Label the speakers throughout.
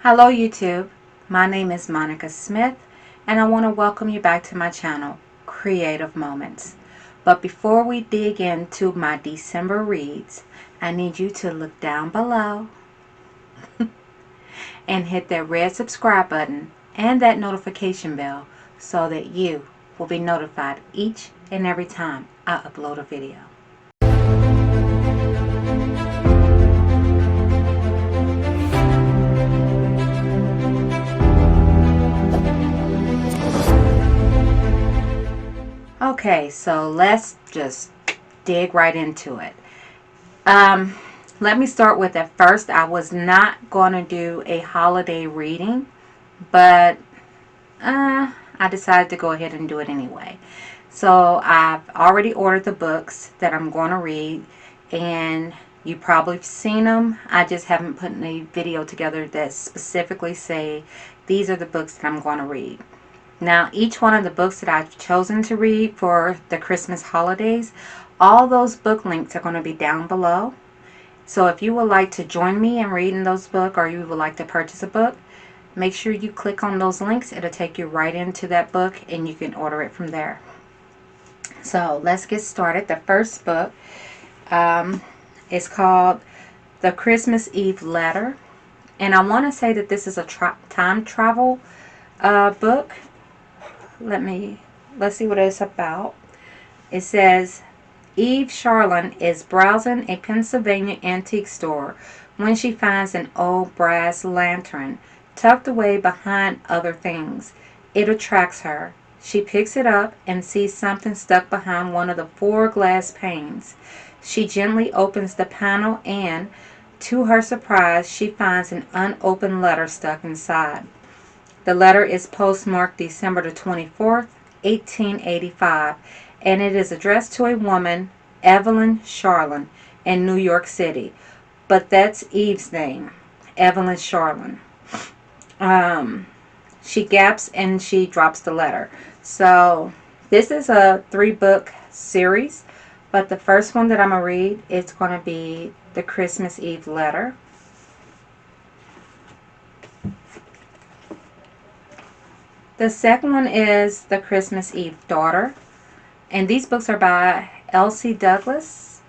Speaker 1: Hello YouTube, my name is Monica Smith and I want to welcome you back to my channel, Creative Moments. But before we dig into my December reads, I need you to look down below and hit that red subscribe button and that notification bell so that you will be notified each and every time I upload a video. Okay, so let's just dig right into it. Um, Let me start with at first. I was not going to do a holiday reading, but I decided to go ahead and do it anyway. So I've already ordered the books that I'm going to read, and you probably have seen them. I just haven't put a video together that specifically say these are the books that I'm going to read. Now, each one of the books that I've chosen to read for the Christmas holidays, all those book links are going to be down below. So if you would like to join me in reading those books, or you would like to purchase a book, make sure you click on those links. It'll take you right into that book and you can order it from there. So let's get started. The first book is called The Christmas Eve Letter. And I want to say that this is a time travel book. Let's see what it's about. It says, Eve Charlin is browsing a Pennsylvania antique store when she finds an old brass lantern tucked away behind other things. It attracts her. She picks it up and sees something stuck behind one of the 4 glass panes. She gently opens the panel and, to her surprise, she finds an unopened letter stuck inside. The letter is postmarked December the 24th, 1885, and it is addressed to a woman, Evelyn Charlin, in New York City. But that's Eve's name, Evelyn Charlin. She gasps and she drops the letter. So this is a 3-book series, but the first one that I'm going to read is going to be The Christmas Eve Letter. The second one is The Christmas Eve Daughter. And these books are by Elsie Douglas.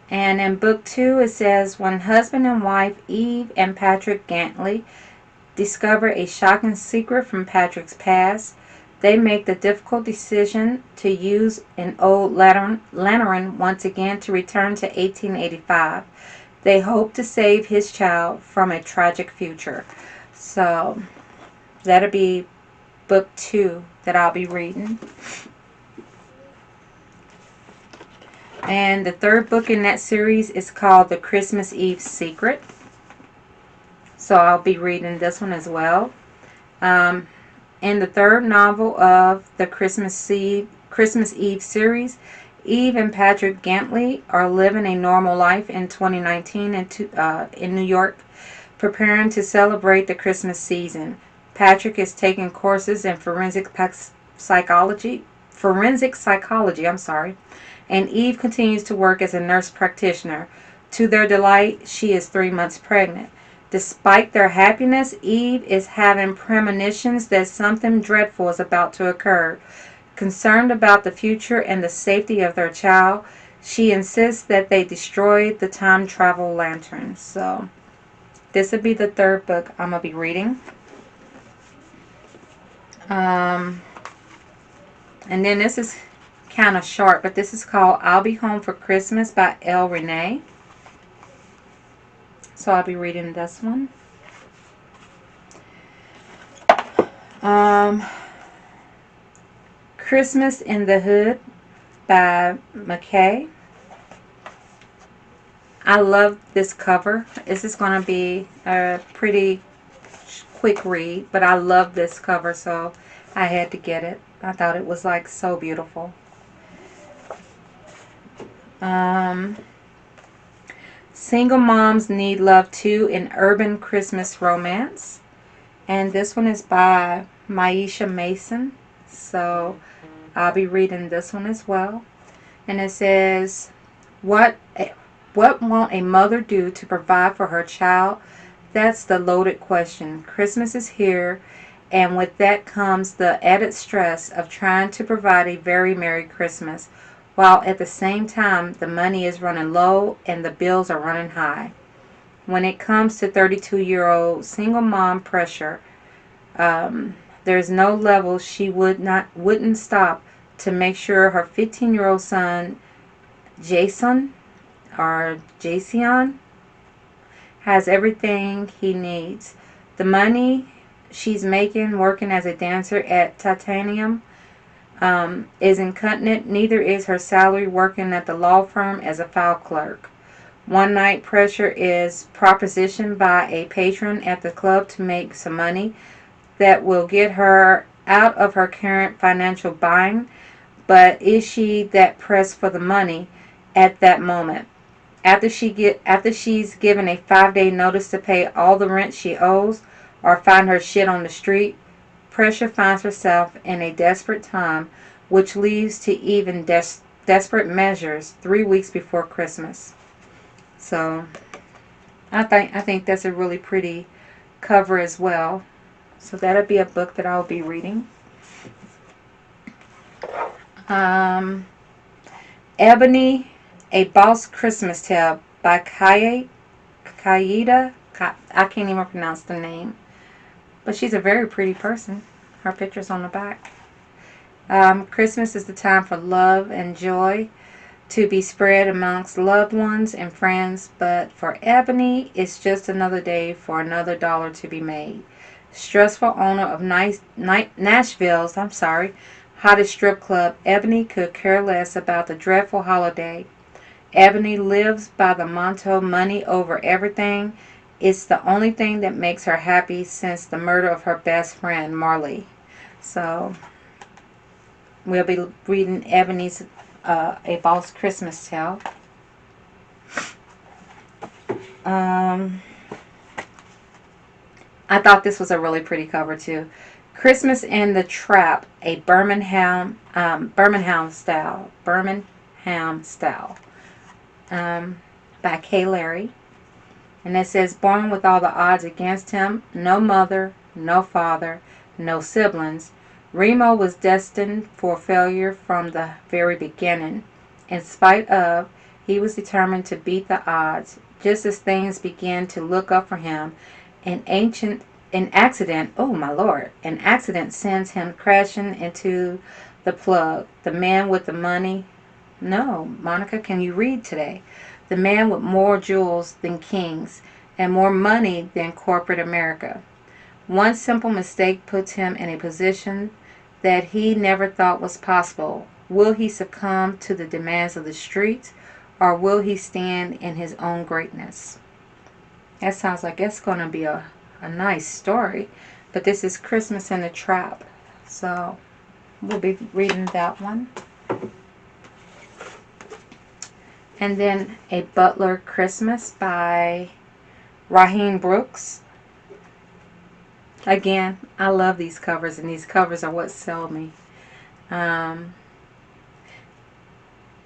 Speaker 1: And in book 2 it says, when husband and wife Eve and Patrick Gantley discover a shocking secret from Patrick's past, they make the difficult decision to use an old lantern once again to return to 1885. They hope to save his child from a tragic future. So that'll be book 2 that I'll be reading. And the third book in that series is called The Christmas Eve Secret. So I'll be reading this one as well. In the third novel of the Christmas Eve series, Eve and Patrick Gantley are living a normal life in 2019 in New York, preparing to celebrate the Christmas season. Patrick is taking courses in forensic psychology, and Eve continues to work as a nurse practitioner. To their delight, she is 3 months pregnant. Despite their happiness, Eve is having premonitions that something dreadful is about to occur. Concerned about the future and the safety of their child, she insists that they destroy the time travel lantern. So this will be the third book I'm going to be reading. And then this is kind of short, but this is called I'll Be Home for Christmas by Elle Renee. So I'll be reading this one. Christmas in the Hood by McKay. I love this cover. This is going to be a pretty quick read, but I love this cover, so I had to get it. I thought it was like so beautiful. Single Moms Need Love Too, an Urban Christmas Romance. And this one is by Maisha Mason. So I'll be reading this one as well. And it says, What won't a mother do to provide for her child That's the loaded question. Christmas is here, and with that comes the added stress of trying to provide a very Merry Christmas, while at the same time the money is running low and the bills are running high. When it comes to 32-year-old single mom pressure, there's no level she wouldn't stop to make sure her 15-year-old son Jason or Jason has everything he needs. The money she's making working as a dancer at Titanium isn't cutting it. Neither is her salary working at the law firm as a file clerk. One night pressure is propositioned by a patron at the club to make some money that will get her out of her current financial bind. But is she that pressed for the money at that moment? After she's given a 5-day notice to pay all the rent she owes or find her shit on the street, pressure finds herself in a desperate time, which leads to even desperate measures 3 weeks before Christmas. So I think that's a really pretty cover as well. So that'll be a book that I'll be reading. Um, Ebony, A Boss Christmas Tale by Kaida. I can't even pronounce the name, but she's a very pretty person. Her picture's on the back. Christmas is the time for love and joy to be spread amongst loved ones and friends, but for Ebony, it's just another day for another dollar to be made. Stressful owner of Nashville's, hottest strip club, Ebony could care less about the dreadful holiday. Ebony lives by the motto money over everything. It's the only thing that makes her happy since the murder of her best friend, Marley. So, we'll be reading Ebony's A Boss Christmas Tale. I thought this was a really pretty cover too. Christmas in the Trap, a Birmingham style, by Kay Larry. And it says, born with all the odds against him, no mother, no father, no siblings, Remo was destined for failure from the very beginning. In spite of, he was determined to beat the odds. Just as things began to look up for him, an accident sends him crashing into the plug. The man with the money. No, Monica, can you read today? The man with more jewels than kings and more money than corporate America. One simple mistake puts him in a position that he never thought was possible. Will he succumb to the demands of the streets, or will he stand in his own greatness? That sounds like it's going to be a nice story. But this is Christmas in the Trap. So we'll be reading that one. And then A Butler Christmas by Raheem Brooks. Again, I love these covers, and these covers are what sell me.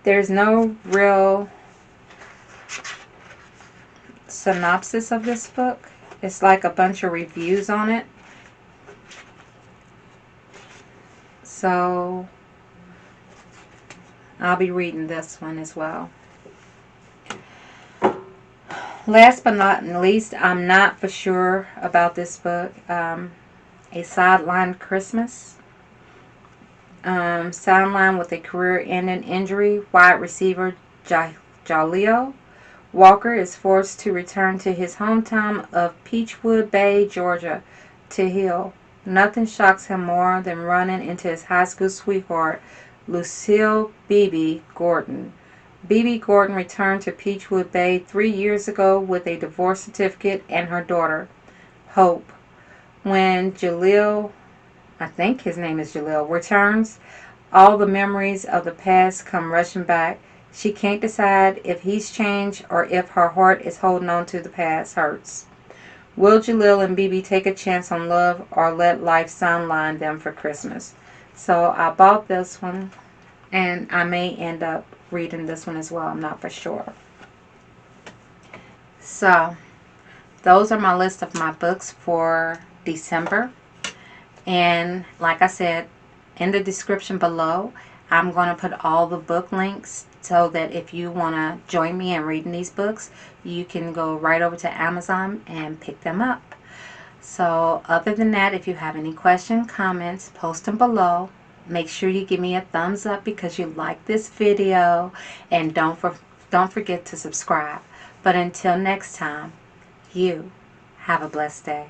Speaker 1: There's no real synopsis of this book. It's like a bunch of reviews on it. So I'll be reading this one as well. Last but not least, I'm not for sure about this book. A Sideline Christmas. Sideline with a career-ending injury, wide receiver Jaleel Walker is forced to return to his hometown of Peachwood Bay, Georgia, to heal. Nothing shocks him more than running into his high school sweetheart, Lucille "BB" Gordon. BB Gordon returned to Peachwood Bay 3 years ago with a divorce certificate and her daughter, Hope. When Jaleel, I think his name is Jaleel, returns, all the memories of the past come rushing back. She can't decide if he's changed or if her heart is holding on to the past hurts. Will Jaleel and BB take a chance on love or let life sideline them for Christmas? So I bought this one, and I may end up reading this one as well. I'm not for sure. So those are my list of my books for December. And like I said, in the description below, I'm going to put all the book links so that if you want to join me in reading these books, you can go right over to Amazon and pick them up. So other than that, if you have any questions, comments, post them below. Make sure you give me a thumbs up because you like this video, and don't forget to subscribe. But until next time, you have a blessed day.